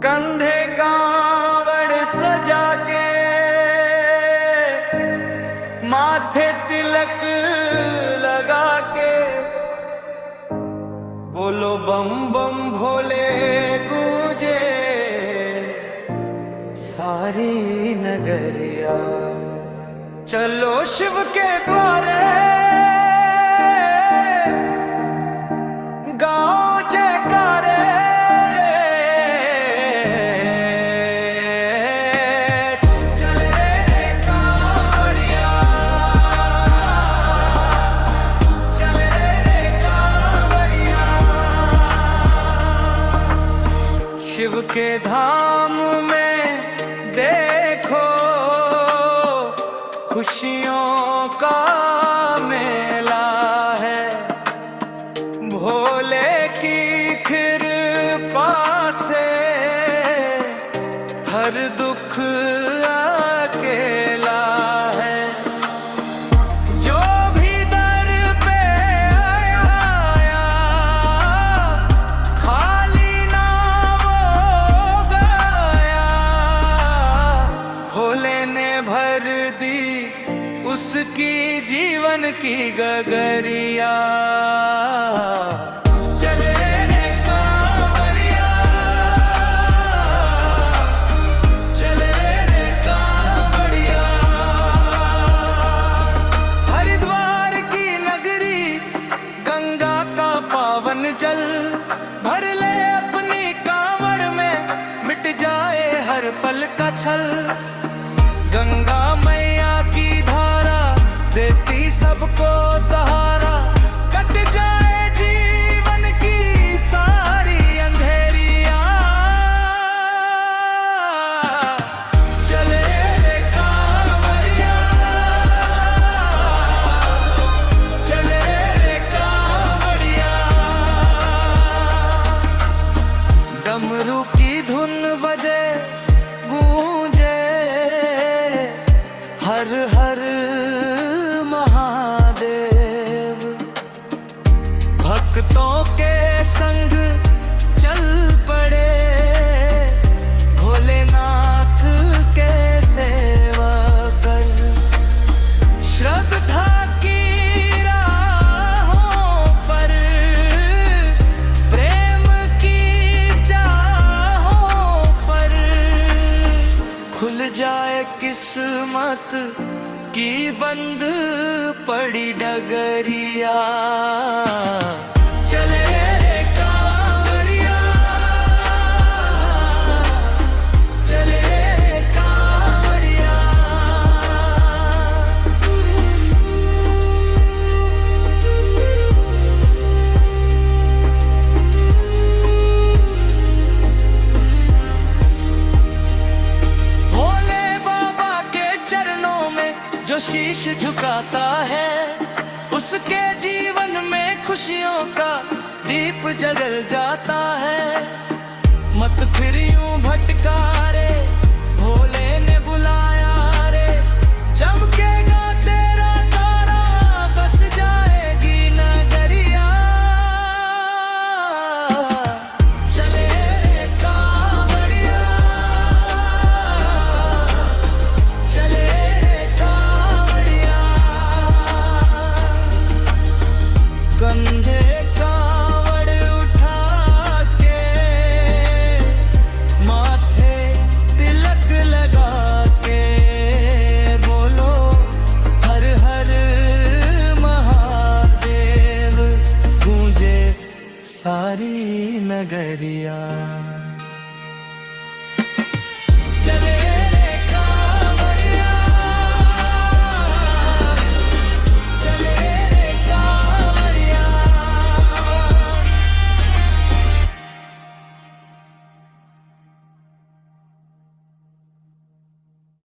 कंधे कावड़ सजा के, माथे तिलक लगा के, बोलो बम बम भोले गूंजे सारी नगरिया। चलो शिव के द्वारे गाओ जयकारे, चले रे कावड़िया, चले रे कावड़िया। शिव के धाम में देखो खुशियों का मेला है, भोले की कृपा से हर दुख अकेला है। जो भी दर पे आया खाली ना वो गया, भोले ने भर दी उसकी जीवन की गगरिया। चले रे कांवरिया, चले रे कांवरिया। हरिद्वार की नगरी गंगा का पावन जल, भर ले अपनी कांवड़ में मिट जाए हर पल का छल। गंगा मैया की धारा देती सबको सहारा, कट जाए जीवन की सारी अंधेरिया। चले रे कांवरिया, चले रे कांवरिया। डमरू की धुन बजे गूंजे हर हर महादेव, भक्तों के संग चल पड़े भोलेनाथ के सेवकर। श्रद्धा की राहों पर प्रेम की चाहों पर खुल जाए किस्मत की बंद पड़ी डगरिया। चले रे कांवरिया, चले रे कांवरिया। भोले बाबा के चरणों में जो शीश झुकाता है, उसके जीवन में खुशियों का दीप जल जाता है। मत फिर यूं भटका रे